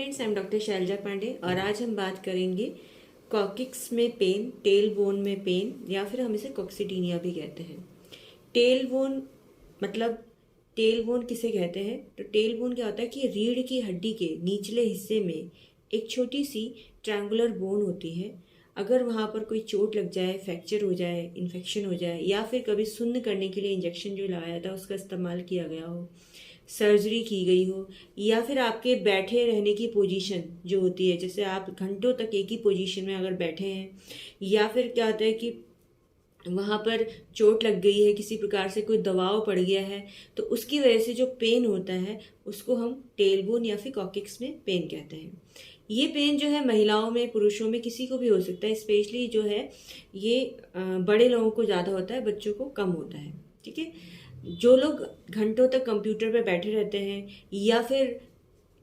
Friends, I am doctor Shailaja Pandey और आज हम बात करेंगे कॉकिक्स में पेन, टेल बोन में पेन या फिर हम इसे कॉक्सीडीनिया भी कहते हैं। टेल बोन मतलब टेल बोन किसे कहते हैं? तो टेल बोन क्या होता है कि रीढ़ की हड्डी के निचले हिस्से में एक छोटी सी ट्रायंगुलर बोन होती है। अगर वहाँ पर कोई चोट लग जाए, फ्रैक्चर हो जाए, इन्फेक्शन हो जाए या फिर कभी सुन्न करने के लिए इंजेक्शन जो लगाया था उसका इस्तेमाल किया गया हो, सर्जरी की गई हो या फिर आपके बैठे रहने की पोजीशन जो होती है, जैसे आप घंटों तक एक ही पोजीशन में अगर बैठे हैं या फिर क्या होता है कि वहाँ पर चोट लग गई है, किसी प्रकार से कोई दबाव पड़ गया है, तो उसकी वजह से जो पेन होता है उसको हम टेलबोन या फिर कॉकिक्स में पेन कहते हैं। ये पेन जो है महिलाओं में, पुरुषों में, किसी को भी हो सकता है। स्पेशली जो है ये बड़े लोगों को ज़्यादा होता है, बच्चों को कम होता है। ठीक है, जो लोग घंटों तक कंप्यूटर पे बैठे रहते हैं या फिर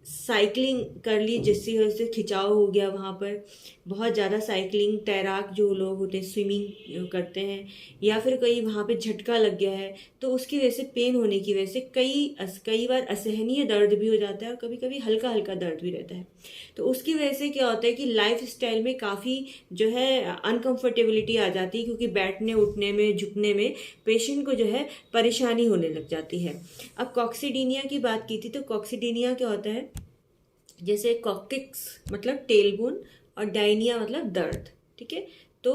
साइकिलिंग कर ली, जिसकी वजह से खिंचाव हो गया, वहाँ पर बहुत ज़्यादा साइकिलिंग, तैराक जो लोग होते हैं स्विमिंग करते हैं या फिर कहीं वहाँ पे झटका लग गया है, तो उसकी वजह से पेन होने की वजह से कई बार असहनीय दर्द भी हो जाता है और कभी कभी हल्का हल्का दर्द भी रहता है। तो उसकी वजह से क्या होता है कि लाइफ स्टाइल में काफ़ी जो है अनकंफर्टेबिलिटी आ जाती है, क्योंकि बैठने उठने में, झुकने में पेशेंट को जो है परेशानी होने लग जाती है। अब कॉक्सीडीनिया की बात की थी, तो कॉक्सीडीनिया क्या होता है, जैसे कॉकिक्स मतलब टेलबोन और डायनिया मतलब दर्द। ठीक है, तो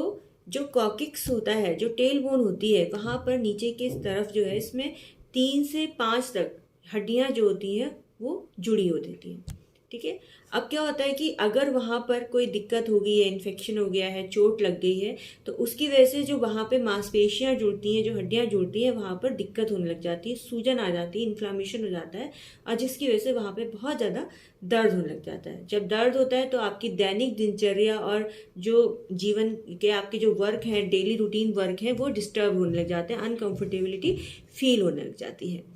जो कॉकिक्स होता है, जो टेलबोन होती है, वहाँ पर नीचे की तरफ जो है इसमें 3 से 5 तक हड्डियाँ जो होती हैं वो जुड़ी हो देती हैं। ठीक है, अब क्या होता है कि अगर वहाँ पर कोई दिक्कत हो गई है, इन्फेक्शन हो गया है, चोट लग गई है, तो उसकी वजह से जो वहाँ पे मांसपेशियाँ जुड़ती हैं, जो हड्डियाँ जुड़ती हैं, वहाँ पर दिक्कत होने लग जाती है, सूजन आ जाती है, इन्फ्लामेशन हो जाता है और जिसकी वजह से वहाँ पे बहुत ज़्यादा दर्द होने लग जाता है। जब दर्द होता है तो आपकी दैनिक दिनचर्या और जो जीवन के आपके जो वर्क हैं, डेली रूटीन वर्क हैं, वो डिस्टर्ब होने लग जाते हैं, अनकंफर्टेबिलिटी फील होने लग जाती है।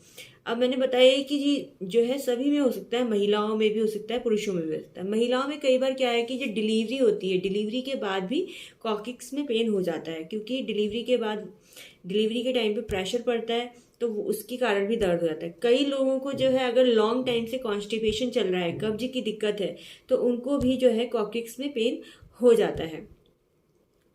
अब मैंने बताया कि जी जो है सभी में हो सकता है, महिलाओं में भी हो सकता है, पुरुषों में भी हो सकता है। महिलाओं में कई बार क्या है कि जो डिलीवरी होती है, डिलीवरी के बाद भी कॉकिक्स में पेन हो जाता है, क्योंकि डिलीवरी के बाद, डिलीवरी के टाइम पे प्रेशर पड़ता है तो उसके कारण भी दर्द हो जाता है। कई लोगों को जो है अगर लॉन्ग टाइम से कॉन्स्टिपेशन चल रहा है, कब्ज की दिक्कत है, तो उनको भी जो है कॉकिक्स में पेन हो जाता है।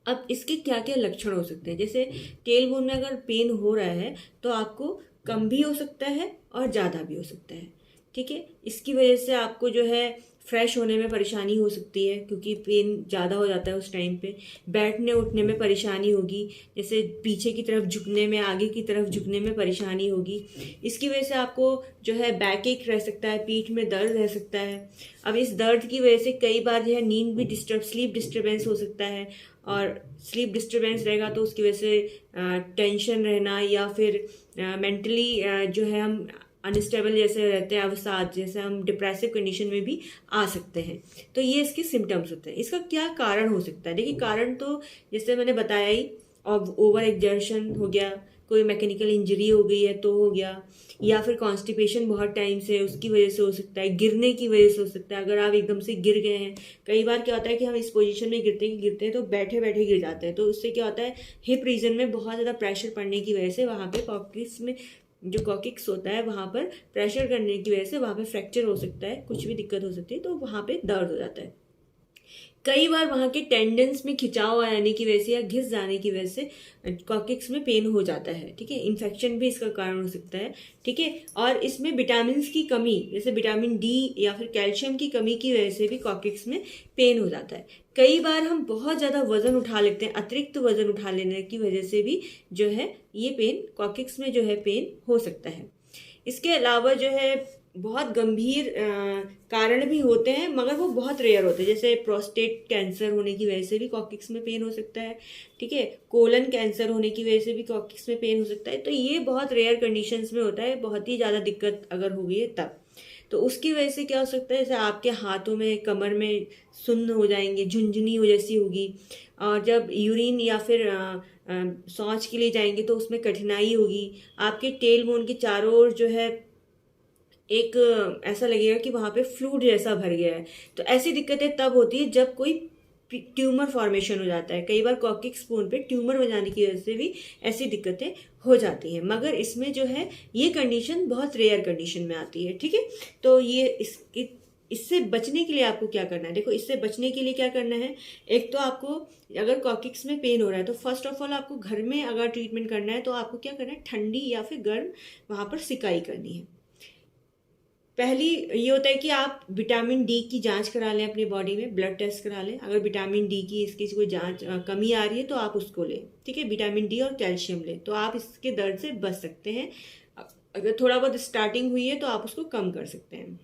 अब इसके क्या क्या लक्षण हो सकते हैं, जैसे टेलबोन में अगर पेन हो रहा है तो आपको कम भी हो सकता है और ज़्यादा भी हो सकता है। ठीक है, इसकी वजह से आपको जो है फ्रेश होने में परेशानी हो सकती है, क्योंकि पेन ज़्यादा हो जाता है उस टाइम पे। बैठने उठने में परेशानी होगी, जैसे पीछे की तरफ झुकने में, आगे की तरफ झुकने में परेशानी होगी। इसकी वजह से आपको जो है बैक एक रह सकता है, पीठ में दर्द रह सकता है। अब इस दर्द की वजह से कई बार जो है नींद भी स्लीप डिस्टर्बेंस हो सकता है, और स्लीप डिस्टर्बेंस रहेगा तो उसकी वजह से टेंशन रहना या फिर मेंटली जो है हम अनस्टेबल जैसे रहते हैं, अवसाद जैसे हम डिप्रेसिव कंडीशन में भी आ सकते हैं। तो ये इसके सिम्टम्स होते हैं। इसका क्या कारण हो सकता है? देखिए, कारण तो जैसे मैंने बताया ही, ओवर एक्जर्शन हो गया, कोई मैकेनिकल इंजरी हो गई है तो हो गया, या फिर कॉन्स्टिपेशन बहुत टाइम से, उसकी वजह से हो सकता है, गिरने की वजह से हो सकता है। अगर आप एकदम से गिर गए हैं, कई बार क्या होता है कि हम इस पोजीशन में गिरते हैं तो बैठे बैठे गिर जाते हैं, तो उससे क्या होता है हिप रीजन में बहुत ज़्यादा प्रेशर पड़ने की वजह से वहाँ पे कॉकिक्स में, जो कॉकिक्स होता है वहाँ पर प्रेशर करने की वजह से वहाँ पे फ्रैक्चर हो सकता है, कुछ भी दिक्कत हो सकती है, तो वहाँ पे दर्द हो जाता है। कई बार वहाँ के टेंडन्स में खिंचाव आने की वजह से या घिस जाने की वजह से कॉकिक्स में पेन हो जाता है। ठीक है, इन्फेक्शन भी इसका कारण हो सकता है। ठीक है, और इसमें विटामिन की कमी, जैसे विटामिन डी या फिर कैल्शियम की कमी की वजह से भी कॉकिक्स में पेन हो जाता है। कई बार हम बहुत ज़्यादा वजन उठा लेते हैं, अतिरिक्त वजन उठा लेने की वजह से भी जो है ये पेन, कॉकिक्स में जो है पेन हो सकता है। इसके अलावा जो है बहुत गंभीर कारण भी होते हैं, मगर वो बहुत रेयर होते हैं, जैसे प्रोस्टेट कैंसर होने की वजह से भी कॉकिक्स में पेन हो सकता है। ठीक है, कोलन कैंसर होने की वजह से भी कॉकिक्स में पेन हो सकता है। तो ये बहुत रेयर कंडीशंस में होता है, बहुत ही ज़्यादा दिक्कत अगर हो गई है तब। तो उसकी वजह से क्या हो सकता है, जैसे आपके हाथों में, कमर में सुन्न हो जाएंगे, झुंझुनी हो जैसी होगी, और जब यूरिन या फिर शौच के लिए जाएंगे तो उसमें कठिनाई होगी। आपके टेल बोन के चारों ओर जो है एक ऐसा लगेगा कि वहाँ पे फ्लूइड जैसा भर गया है। तो ऐसी दिक्कतें तब होती है जब कोई ट्यूमर फॉर्मेशन हो जाता है। कई बार कॉकिक्स बोन पे ट्यूमर हो जाने की वजह से भी ऐसी दिक्कतें हो जाती हैं, मगर इसमें जो है ये कंडीशन बहुत रेयर कंडीशन में आती है। ठीक है, तो ये इसकी इससे बचने के लिए आपको क्या करना है, देखो इससे बचने के लिए क्या करना है, एक तो आपको अगर कॉकिक्स में पेन हो रहा है तो फर्स्ट ऑफ ऑल आपको घर में अगर ट्रीटमेंट करना है तो आपको क्या करना है, ठंडी या फिर गर्म वहाँ पर सिकाई करनी है। पहली ये होता है कि आप विटामिन डी की जांच करा लें, अपनी बॉडी में ब्लड टेस्ट करा लें। अगर विटामिन डी की इसकी कोई जांच कमी आ रही है तो आप उसको लें, ठीक है, विटामिन डी और कैल्शियम लें, तो आप इसके दर्द से बच सकते हैं। अगर थोड़ा बहुत स्टार्टिंग हुई है तो आप उसको कम कर सकते हैं।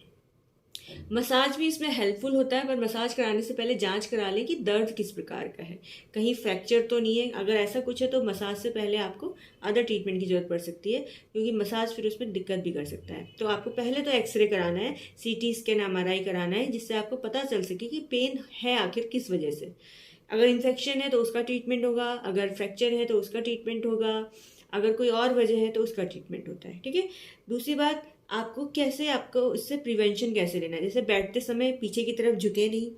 मसाज भी इसमें हेल्पफुल होता है, पर मसाज कराने से पहले जांच करा लें कि दर्द किस प्रकार का है, कहीं फ्रैक्चर तो नहीं है। अगर ऐसा कुछ है तो मसाज से पहले आपको अदर ट्रीटमेंट की जरूरत पड़ सकती है, क्योंकि मसाज फिर उसमें दिक्कत भी कर सकता है। तो आपको पहले तो एक्सरे कराना है, सीटी स्कैन, एमआरआई कराना है, जिससे आपको पता चल सके कि पेन है आखिर किस वजह से। अगर इन्फेक्शन है तो उसका ट्रीटमेंट होगा, अगर फ्रैक्चर है तो उसका ट्रीटमेंट होगा, अगर कोई और वजह है तो उसका ट्रीटमेंट होता है, ठीक है। दूसरी बात, आपको इससे प्रिवेंशन कैसे लेना है, जैसे बैठते समय पीछे की तरफ झुके नहीं,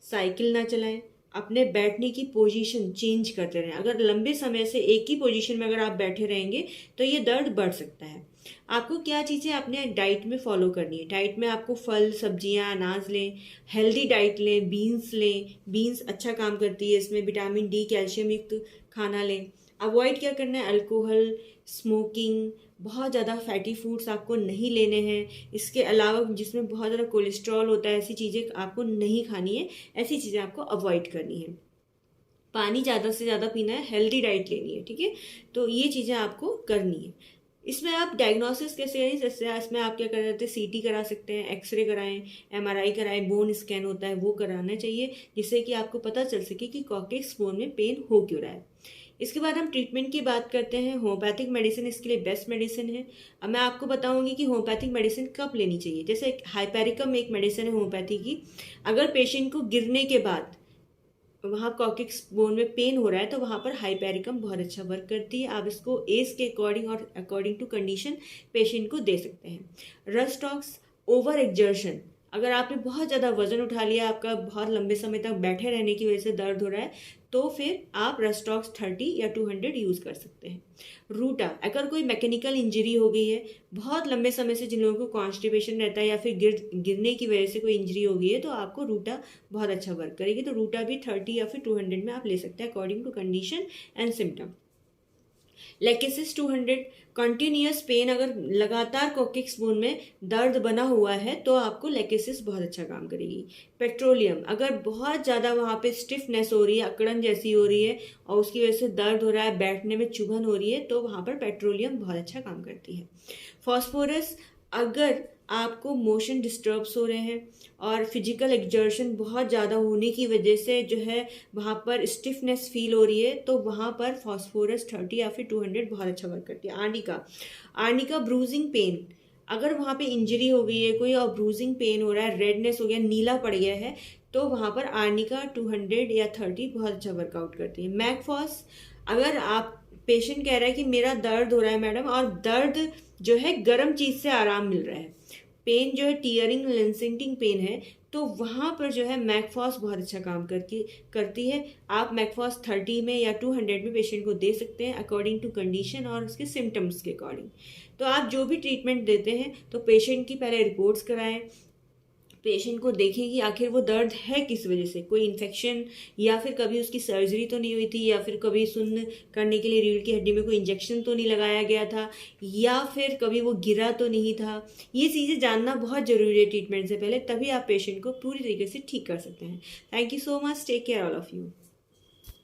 साइकिल ना चलाएं, अपने बैठने की पोजीशन चेंज करते रहें। अगर लंबे समय से एक ही पोजीशन में अगर आप बैठे रहेंगे तो ये दर्द बढ़ सकता है। आपको क्या चीज़ें अपने डाइट में फॉलो करनी है, डाइट में आपको फल, सब्जियां, अनाज लें, हेल्दी डाइट लें, बीन्स लें, बीन्स अच्छा काम करती है, इसमें विटामिन डी, कैल्शियम युक्त खाना लें। अवॉइड क्या करना है, अल्कोहल, स्मोकिंग, बहुत ज़्यादा फैटी फूड्स आपको नहीं लेने हैं। इसके अलावा जिसमें बहुत ज़्यादा कोलेस्ट्रॉल होता है, ऐसी चीज़ें आपको नहीं खानी है, ऐसी चीज़ें आपको अवॉइड करनी है। पानी ज़्यादा से ज़्यादा पीना है, हेल्दी डाइट लेनी है, ठीक है। तो ये चीज़ें आपको करनी है। इसमें आप डायग्नोसिस कैसे करें, जैसे इसमें आप क्या कर सकते हैं, सीटी करा सकते हैं, एक्सरे कराएं, एमआरआई कराएं, बोन स्कैन होता है वो कराना चाहिए, जिससे कि आपको पता चल सके कि कॉर्टेक्स बोन में पेन हो क्यों रहा है। इसके बाद हम ट्रीटमेंट की बात करते हैं। होम्योपैथिक मेडिसिन इसके लिए बेस्ट मेडिसिन है। अब मैं आपको बताऊंगी कि होम्योपैथिक मेडिसिन कब लेनी चाहिए। जैसे हाइपेरिकम एक मेडिसिन है होम्योपैथी की, अगर पेशेंट को गिरने के बाद वहाँ कॉर्टेक्स बोन में पेन हो रहा है तो वहाँ पर हाइपेरिकम बहुत अच्छा वर्क करती है। आप इसको एज के अकॉर्डिंग और अकॉर्डिंग टू कंडीशन पेशेंट को दे सकते हैं। रस्टॉक्स, ओवर एक्जर्शन, अगर आपने बहुत ज़्यादा वजन उठा लिया, आपका बहुत लंबे समय तक बैठे रहने की वजह से दर्द हो रहा है, तो फिर आप रस्टॉक्स 30 या 200 यूज़ कर सकते हैं। रूटा, अगर कोई मैकेनिकल इंजरी हो गई है, बहुत लंबे समय से जिन लोगों को कॉन्स्टिपेशन रहता है या फिर गिरने की वजह से कोई इंजरी हो गई है, तो आपको रूटा बहुत अच्छा वर्क करेगी। तो रूटा भी 30 या फिर 200 में आप ले सकते हैं according to condition and symptom. Lachesis 200, continuous pain, अगर लगातार कॉर्टेक्स बोन में दर्द बना हुआ है तो आपको लेकेसिस बहुत अच्छा काम करेगी। पेट्रोलियम, अगर बहुत ज़्यादा वहाँ पे स्टिफनेस हो रही है, अकड़न जैसी हो रही है और उसकी वजह से दर्द हो रहा है, बैठने में चुभन हो रही है, तो वहाँ पर पेट्रोलियम बहुत अच्छा काम करती है। फॉस्फोरस, अगर आपको मोशन डिस्टर्ब्स हो रहे हैं और फिजिकल एक्जर्शन बहुत ज़्यादा होने की वजह से जो है वहाँ पर स्टिफनेस फील हो रही है, तो वहाँ पर फॉस्फोरस 30 या फिर 200 बहुत अच्छा वर्क करती है। आर्निका ब्रूजिंग पेन, अगर वहाँ पे इंजरी हो गई है कोई और ब्रूजिंग पेन हो रहा है, रेडनेस हो गया, नीला पड़ गया है, तो वहाँ पर आर्निका 200 या 30 बहुत अच्छा वर्कआउट करती है। मैकफॉस, अगर आप पेशेंट कह रहा है कि मेरा दर्द हो रहा है मैडम, और दर्द जो है गर्म चीज़ से आराम मिल रहा है, पेन जो है टीयरिंग लेंसिंटिंग पेन है, तो वहाँ पर जो है मैकफॉस बहुत अच्छा काम करती है। आप मैकफॉस 30 में या 200 में पेशेंट को दे सकते हैं अकॉर्डिंग टू कंडीशन और उसके सिम्टम्स के अकॉर्डिंग। तो आप जो भी ट्रीटमेंट देते हैं तो पेशेंट की पहले रिपोर्ट्स कराएं, पेशेंट को देखें कि आखिर वो दर्द है किस वजह से, कोई इन्फेक्शन या फिर कभी उसकी सर्जरी तो नहीं हुई थी, या फिर कभी सुन्न करने के लिए रीढ़ की हड्डी में कोई इंजेक्शन तो नहीं लगाया गया था, या फिर कभी वो गिरा तो नहीं था। ये चीज़ें जानना बहुत ज़रूरी है ट्रीटमेंट से पहले, तभी आप पेशेंट को पूरी तरीके से ठीक कर सकते हैं। Thank you so much, take care all of you.